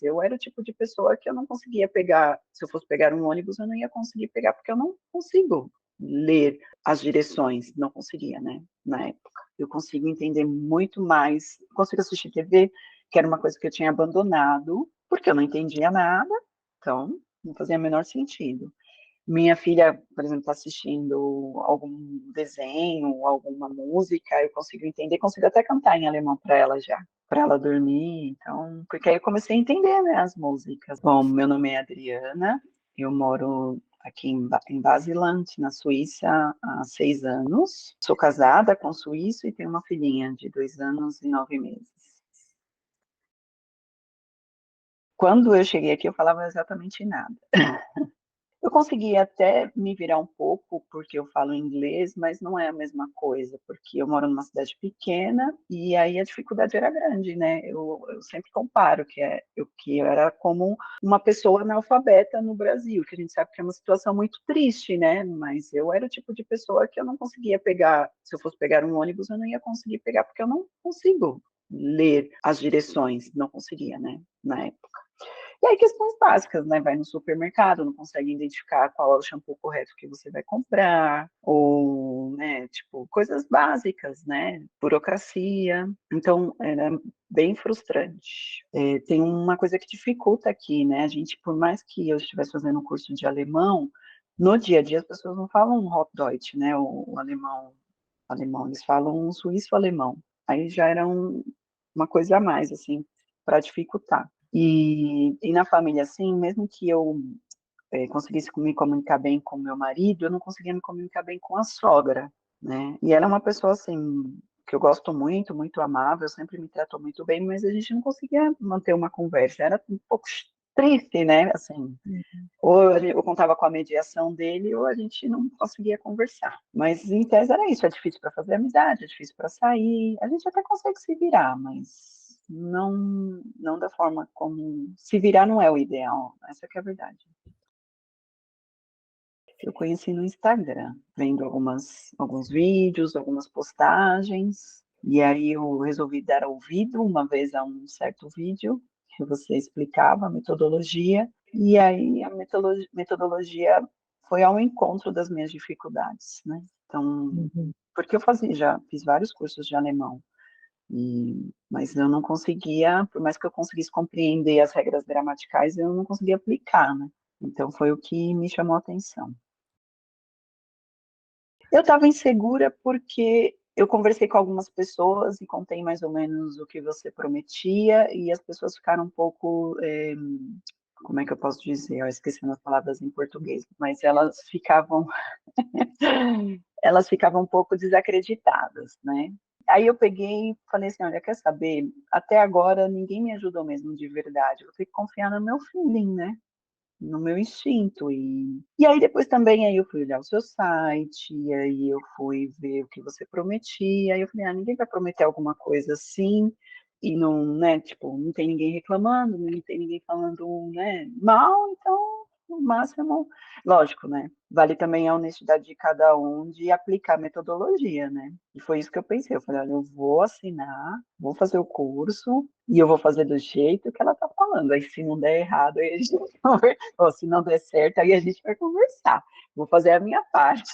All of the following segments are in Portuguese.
Eu era o tipo de pessoa que eu não conseguia pegar, se eu fosse pegar um ônibus, eu não ia conseguir pegar, porque eu não consigo ler as direções, não conseguia, né, na época. Eu consigo entender muito mais, consigo assistir TV, que era uma coisa que eu tinha abandonado, porque eu não entendia nada, então não fazia o menor sentido. Minha filha, por exemplo, está assistindo algum desenho, alguma música, eu consigo entender, consigo até cantar em alemão para ela já, para ela dormir. Então, porque aí eu comecei a entender, né, as músicas. Bom, meu nome é Adriana, eu moro aqui em Basel, na Suíça, há 6 anos. Sou casada com um suíço e tenho uma filhinha de 2 anos e 9 meses. Quando eu cheguei aqui, eu falava exatamente nada. Eu consegui até me virar um pouco, porque eu falo inglês, mas não é a mesma coisa, porque eu moro numa cidade pequena e aí a dificuldade era grande, né? Eu sempre comparo que eu era como uma pessoa analfabeta no Brasil, que a gente sabe que é uma situação muito triste, né? Mas eu era o tipo de pessoa que eu não conseguia pegar, se eu fosse pegar um ônibus, eu não ia conseguir pegar, porque eu não consigo ler as direções, não conseguia, né? Na época. E aí, questões básicas, né? Vai no supermercado, não consegue identificar qual é o shampoo correto que você vai comprar, ou, né, tipo, coisas básicas, né? Burocracia. Então, era bem frustrante. Tem uma coisa que dificulta aqui, né? A gente, por mais que eu estivesse fazendo um curso de alemão, no dia a dia as pessoas não falam Hochdeutsch, né? O alemão, eles falam suíço-alemão. Aí já era uma coisa a mais, assim, para dificultar. E na família, assim, mesmo que eu conseguisse me comunicar bem com meu marido, eu não conseguia me comunicar bem com a sogra, né? E ela é uma pessoa, assim, que eu gosto muito, muito amável, sempre me tratou muito bem, mas a gente não conseguia manter uma conversa. Era um pouco triste, né? Assim, Uhum. ou eu contava com a mediação dele, ou a gente não conseguia conversar. Mas, em tese, era isso. É difícil para fazer amizade, é difícil para sair. A gente até consegue se virar, mas não da forma como... Se virar não é o ideal. Essa que é a verdade. Eu conheci no Instagram, vendo alguns vídeos, algumas postagens, e aí eu resolvi dar ouvido uma vez a um certo vídeo que você explicava a metodologia, e aí a metodologia foi ao encontro das minhas dificuldades, né? Então, Uhum. porque já fiz vários cursos de alemão, mas eu não conseguia, por mais que eu conseguisse compreender as regras gramaticais, eu não conseguia aplicar, né? Então foi o que me chamou a atenção. Eu estava insegura porque eu conversei com algumas pessoas e contei mais ou menos o que você prometia, e as pessoas ficaram um pouco, como é que eu posso dizer? Eu esqueci as palavras em português, mas elas ficavam um pouco desacreditadas, né? Aí eu peguei e falei assim, olha, quer saber? Até agora ninguém me ajudou mesmo de verdade, eu vou ter que confiar no meu feeling, né? No meu instinto. E aí depois também aí eu fui olhar o seu site, e aí eu fui ver o que você prometia, aí eu falei, ninguém vai prometer alguma coisa assim, e não, né, tipo, não tem ninguém reclamando, não tem ninguém falando, né, mal, então, no máximo, lógico, né, vale também a honestidade de cada um de aplicar a metodologia, né, e foi isso que eu pensei, eu falei, olha, eu vou assinar, vou fazer o curso, e eu vou fazer do jeito que ela tá falando, aí se não der errado, aí a gente ou se não der certo, aí a gente vai conversar. Vou fazer a minha parte.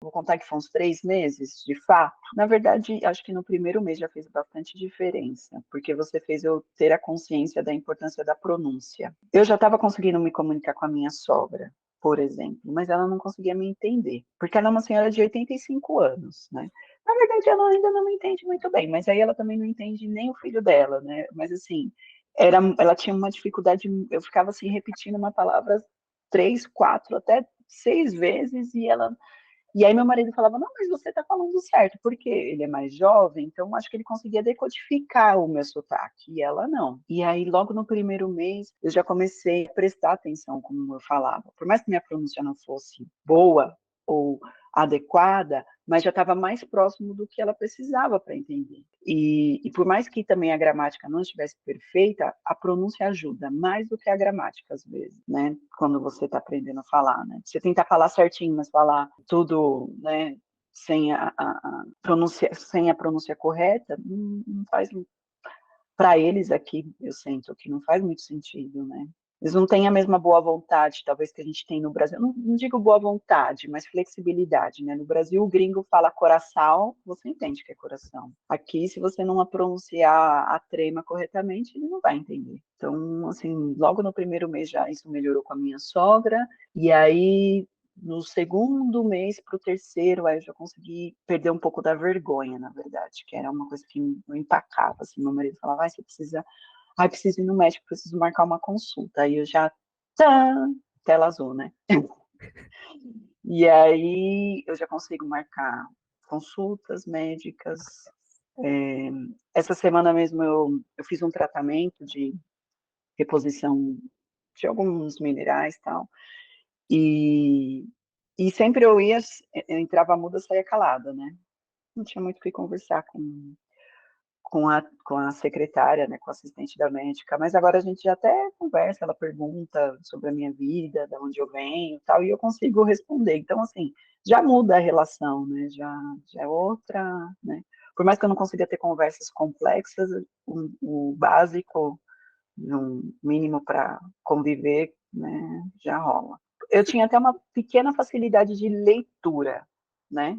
Vou contar que foram uns 3 meses, de fato. Na verdade, acho que no primeiro mês já fez bastante diferença, porque você fez eu ter a consciência da importância da pronúncia. Eu já estava conseguindo me comunicar com a minha sogra, por exemplo, mas ela não conseguia me entender, porque ela é uma senhora de 85 anos, né? Na verdade, ela ainda não me entende muito bem, mas aí ela também não entende nem o filho dela, né? Mas assim, ela tinha uma dificuldade, eu ficava assim repetindo uma palavra 3, 4, até 6 vezes, e aí meu marido falava, não, mas você está falando certo, porque ele é mais jovem, então acho que ele conseguia decodificar o meu sotaque, e ela não. E aí logo no primeiro mês eu já comecei a prestar atenção como eu falava. Por mais que minha pronúncia não fosse boa ou adequada, mas já estava mais próximo do que ela precisava para entender. E por mais que também a gramática não estivesse perfeita, a pronúncia ajuda mais do que a gramática, às vezes, né? Quando você está aprendendo a falar, né? Você tenta falar certinho, mas falar tudo, né? Sem a pronúncia correta, não faz para eles aqui, eu sinto que não faz muito sentido, né? Eles não têm a mesma boa vontade, talvez, que a gente tem no Brasil. Não digo boa vontade, mas flexibilidade, né? No Brasil, o gringo fala coração, você entende que é coração. Aqui, se você não pronunciar a trema corretamente, ele não vai entender. Então, assim, logo no primeiro mês já isso melhorou com a minha sogra, e aí no segundo mês para o terceiro, aí eu já consegui perder um pouco da vergonha, na verdade, que era uma coisa que me empacava, assim, meu marido falava, você precisa, preciso ir no médico, preciso marcar uma consulta, aí eu já, tã, tela azul, né? E aí eu já consigo marcar consultas médicas. Essa semana mesmo eu fiz um tratamento de reposição de alguns minerais e tal, e sempre eu entrava muda, saía calada, né? Não tinha muito o que conversar com a secretária, né, com a assistente da médica, mas agora a gente já até conversa, ela pergunta sobre a minha vida, de onde eu venho e tal, e eu consigo responder. Então, assim, já muda a relação, né? Já é outra, né? Por mais que eu não consiga ter conversas complexas, o básico, um mínimo para conviver, né, já rola. Eu tinha até uma pequena facilidade de leitura, né?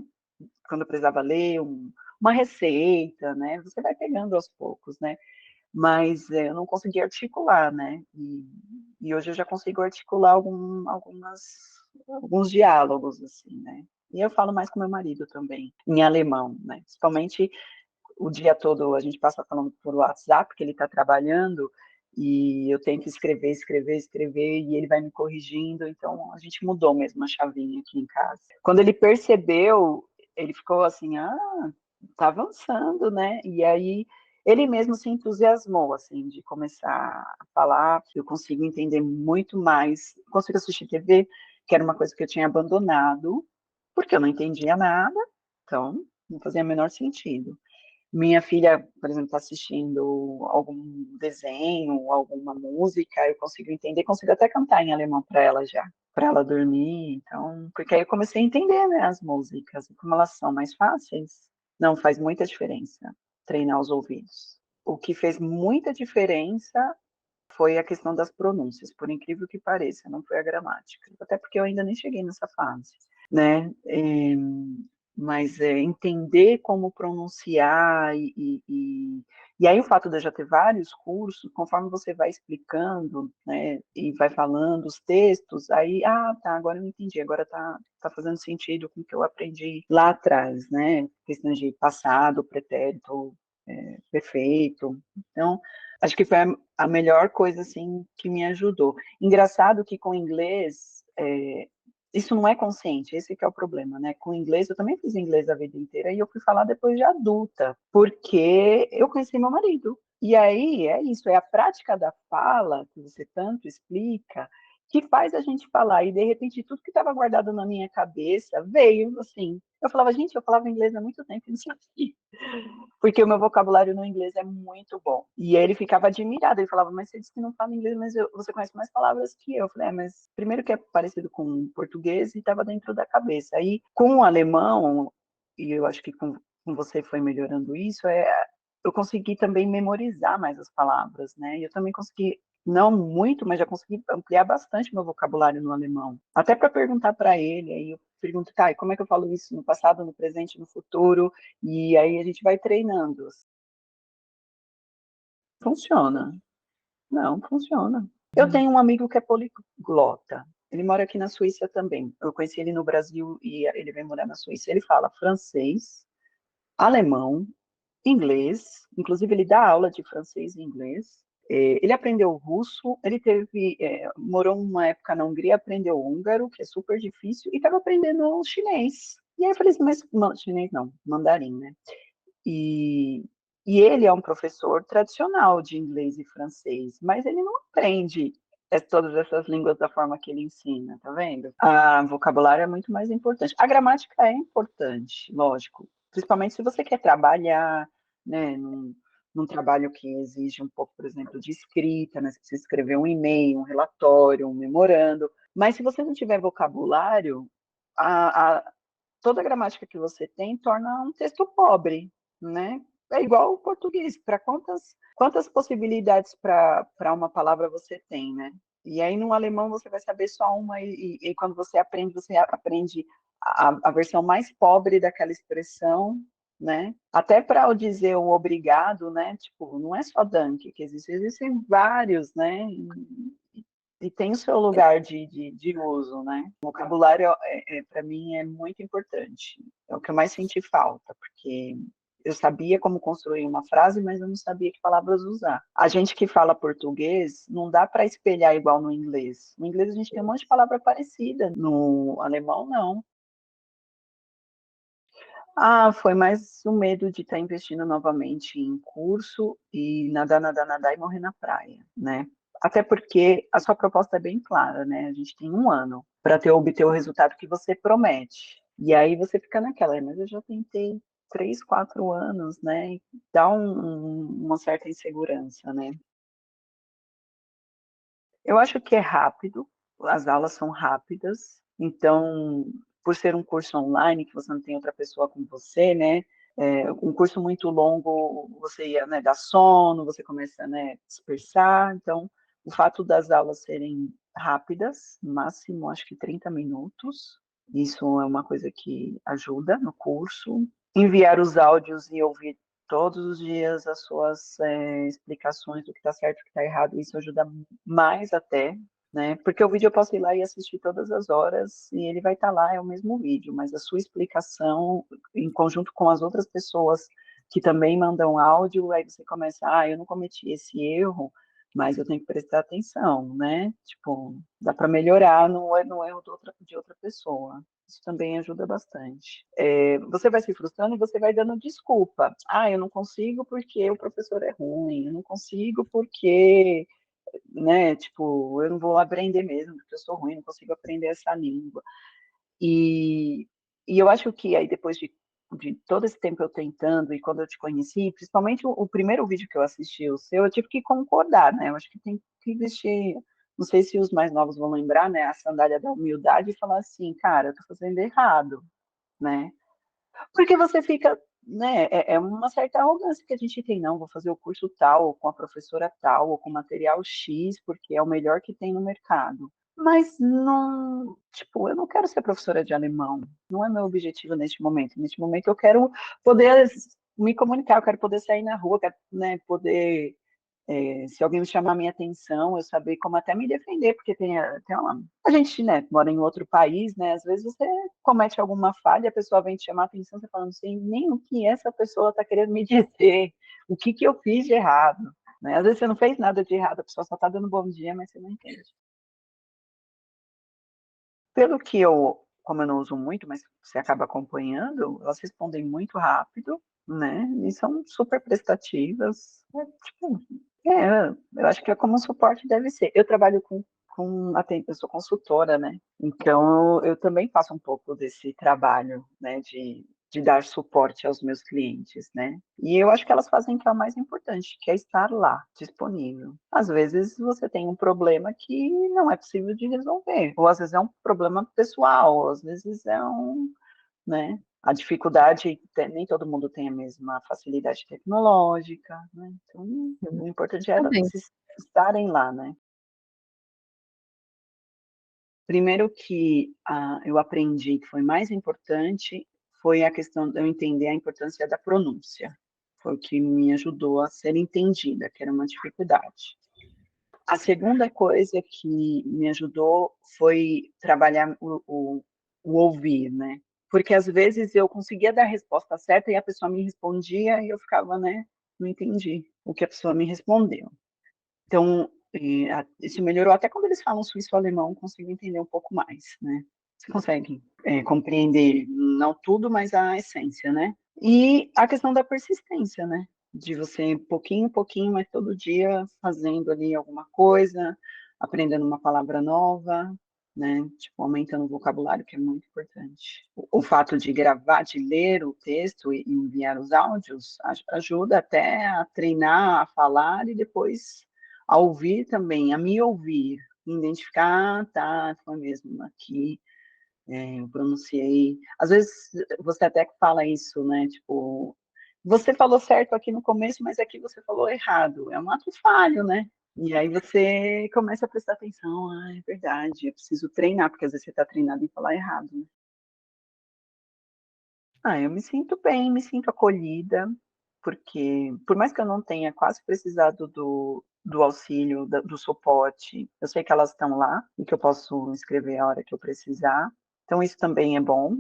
Quando eu precisava ler uma receita, né? Você vai pegando aos poucos, né? Mas eu não conseguia articular, né? E hoje eu já consigo articular alguns diálogos, assim, né? E eu falo mais com meu marido também, em alemão, né? Principalmente o dia todo a gente passa falando por WhatsApp, porque ele está trabalhando, e eu tento escrever, escrever, escrever, e ele vai me corrigindo, então a gente mudou mesmo a chavinha aqui em casa. Quando ele percebeu, ele ficou assim, tá avançando, né? E aí ele mesmo se entusiasmou, assim, de começar a falar, eu consigo entender muito mais, consigo assistir TV, que era uma coisa que eu tinha abandonado, porque eu não entendia nada, então não fazia o menor sentido. Minha filha, por exemplo, está assistindo algum desenho, alguma música, eu consigo entender, consigo até cantar em alemão para ela já, para ela dormir. Então, porque aí eu comecei a entender, né, as músicas, como elas são mais fáceis. Não faz muita diferença treinar os ouvidos. O que fez muita diferença foi a questão das pronúncias, por incrível que pareça, não foi a gramática, até porque eu ainda nem cheguei nessa fase, né? Mas entender como pronunciar e aí o fato de eu já ter vários cursos, conforme você vai explicando, né, e vai falando os textos, aí, tá, agora eu entendi, agora tá fazendo sentido com o que eu aprendi lá atrás, né, questão de passado, pretérito, perfeito, então, acho que foi a melhor coisa, assim, que me ajudou. Engraçado que com inglês, isso não é consciente, esse que é o problema, né? Com inglês, eu também fiz inglês a vida inteira e eu fui falar depois de adulta, porque eu conheci meu marido. E aí é isso, é a prática da fala, que você tanto explica, que faz a gente falar. E de repente, tudo que estava guardado na minha cabeça veio assim. Eu falava, gente, eu falava inglês há muito tempo e não sabia porque o meu vocabulário no inglês é muito bom. E ele ficava admirado, ele falava, mas você disse que não fala inglês, mas você conhece mais palavras que eu. Eu falei, mas primeiro que é parecido com português e estava dentro da cabeça. Aí, com o alemão, e eu acho que com você foi melhorando isso, eu consegui também memorizar mais as palavras, né? E eu também consegui, não muito, mas já consegui ampliar bastante meu vocabulário no alemão. Até para perguntar para ele, aí eu pergunto, tá, e como é que eu falo isso no passado, no presente, no futuro? E aí a gente vai treinando. Funciona. Não, funciona. Eu tenho um amigo que é poliglota. Ele mora aqui na Suíça também. Eu conheci ele no Brasil e ele vem morar na Suíça. Ele fala francês, alemão, inglês. Inclusive, ele dá aula de francês e inglês. Ele aprendeu russo. Ele morou uma época na Hungria, aprendeu húngaro, que é super difícil, e estava aprendendo chinês. E aí eu falei assim, mas chinês não, mandarim, né? E, e ele é um professor tradicional de inglês e francês, mas ele não aprende todas essas línguas da forma que ele ensina, tá vendo? A vocabulário é muito mais importante. A gramática é importante, lógico, principalmente se você quer trabalhar, né, num trabalho que exige um pouco, por exemplo, de escrita, né? Você precisa escrever um e-mail, um relatório, um memorando. Mas se você não tiver vocabulário, toda a gramática que você tem torna um texto pobre, né? é igual o português, para quantas possibilidades para uma palavra você tem, né? E aí no alemão você vai saber só uma, e quando você aprende a versão mais pobre daquela expressão, né? Até para eu dizer o obrigado, né? Tipo, não é só danke que existe, existem vários, né? E tem o seu lugar de uso, né? O vocabulário, para mim, é muito importante. É o que eu mais senti falta, porque eu sabia como construir uma frase, mas eu não sabia que palavras usar. A gente que fala português, não dá para espelhar igual no inglês. No inglês a gente tem um monte de palavra parecida, no alemão não. Ah, foi mais o medo de estar investindo novamente em curso e nadar, nadar, nadar e morrer na praia, né? Até porque a sua proposta é bem clara, né? A gente tem um ano para obter o resultado que você promete. E aí você fica naquela, mas eu já tentei 3, 4 anos, né? E dá uma certa insegurança, né? Eu acho que é rápido, as aulas são rápidas, então, por ser um curso online, que você não tem outra pessoa com você, né? Um curso muito longo, você ia, né, dar sono, você começa, né, a dispersar, então, o fato das aulas serem rápidas, máximo, acho que 30 minutos, isso é uma coisa que ajuda no curso. Enviar os áudios e ouvir todos os dias as suas explicações do que está certo e o que está errado, isso ajuda mais até, né? Porque o vídeo eu posso ir lá e assistir todas as horas e ele vai estar lá, é o mesmo vídeo, mas a sua explicação, em conjunto com as outras pessoas que também mandam áudio, aí você começa, eu não cometi esse erro, mas eu tenho que prestar atenção, né? Tipo, dá para melhorar no erro de outra pessoa. Isso também ajuda bastante. Você vai se frustrando e você vai dando desculpa. Eu não consigo porque o professor é ruim, eu não consigo porque, né, tipo, eu não vou aprender mesmo, porque eu sou ruim, não consigo aprender essa língua. E, e eu acho que aí depois de todo esse tempo eu tentando, e quando eu te conheci, principalmente o primeiro vídeo que eu assisti, o seu, eu tive que concordar, né? Eu acho que tem que existir, não sei se os mais novos vão lembrar, né? A sandália da humildade e falar assim, cara, eu tô fazendo errado, né? Porque você fica, né? É uma certa arrogância que a gente tem, não, vou fazer o curso tal, ou com a professora tal, ou com material X, porque é o melhor que tem no mercado. Mas não, tipo, eu não quero ser professora de alemão, não é meu objetivo neste momento. Neste momento eu quero poder me comunicar, eu quero poder sair na rua, quero, né, poder se alguém me chamar a minha atenção, eu saber como até me defender, porque a gente, né, mora em outro país, né, às vezes você comete alguma falha, a pessoa vem te chamar a atenção, você fala, não sei nem o que essa pessoa está querendo me dizer, o que que eu fiz de errado, né, às vezes você não fez nada de errado, a pessoa só está dando bom dia, mas você não entende. Pelo que como eu não uso muito, mas você acaba acompanhando, elas respondem muito rápido, né? E são super prestativas. Tipo, eu acho que é como um suporte deve ser. Eu trabalho eu sou consultora, né? Então eu também faço um pouco desse trabalho, né? De dar suporte aos meus clientes, né? E eu acho que elas fazem o que é o mais importante, que é estar lá, disponível. Às vezes você tem um problema que não é possível de resolver, ou às vezes é um problema pessoal, ou às vezes né? A dificuldade, nem todo mundo tem a mesma facilidade tecnológica, né? Então, o importante é Tá bem. estarem lá, né? Primeiro que eu aprendi que foi mais importante foi a questão de eu entender a importância da pronúncia. Foi o que me ajudou a ser entendida, que era uma dificuldade. A segunda coisa que me ajudou foi trabalhar o ouvir, né? Porque às vezes eu conseguia dar a resposta certa e a pessoa me respondia e eu ficava, né? Não entendi o que a pessoa me respondeu. Então, isso melhorou até quando eles falam suíço-alemão, consigo entender um pouco mais, né? Você consegue compreender, não tudo, mas a essência, né? E a questão da persistência, né? De você, pouquinho, pouquinho, mas todo dia fazendo ali alguma coisa, aprendendo uma palavra nova, né? Tipo, aumentando o vocabulário, que é muito importante. O fato de gravar, de ler o texto e enviar os áudios, ajuda até a treinar, a falar e depois a ouvir também, a me ouvir, identificar, tá, foi mesmo aqui, eu pronunciei. Às vezes você até fala isso, né? Tipo, você falou certo aqui no começo, mas aqui você falou errado. É um ato falho, né? E aí você começa a prestar atenção, ah, é verdade, eu preciso treinar, porque às vezes você está treinado em falar errado, né? Ah, eu me sinto bem, me sinto acolhida, porque por mais que eu não tenha quase precisado do auxílio, do suporte, eu sei que elas estão lá e que eu posso me inscrever a hora que eu precisar. Então isso também é bom,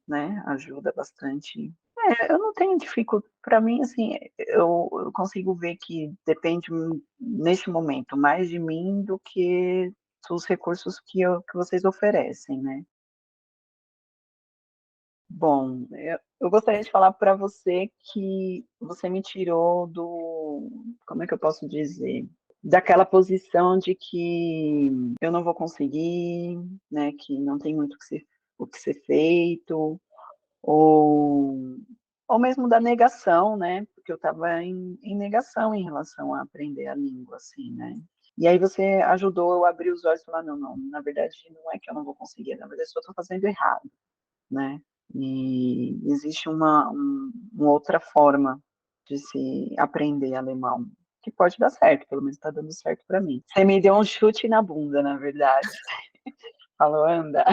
né? Ajuda bastante. É, eu não tenho dificuldade. Para mim, assim, eu consigo ver que depende neste momento mais de mim do que dos recursos que vocês oferecem, né? Bom, eu gostaria de falar para você que você me tirou do, como é que eu posso dizer? Daquela posição de que eu não vou conseguir, né? Que não tem muito o que ser feito, ou, ou mesmo da negação, né? Porque eu estava em negação em relação a aprender a língua, assim, né? E aí você ajudou eu a abrir os olhos e falar, não, não, na verdade não é que eu não vou conseguir, na verdade eu só estou fazendo errado, né? E existe uma outra forma de se aprender alemão, que pode dar certo, pelo menos está dando certo para mim. Você me deu um chute na bunda, na verdade. Falou, anda.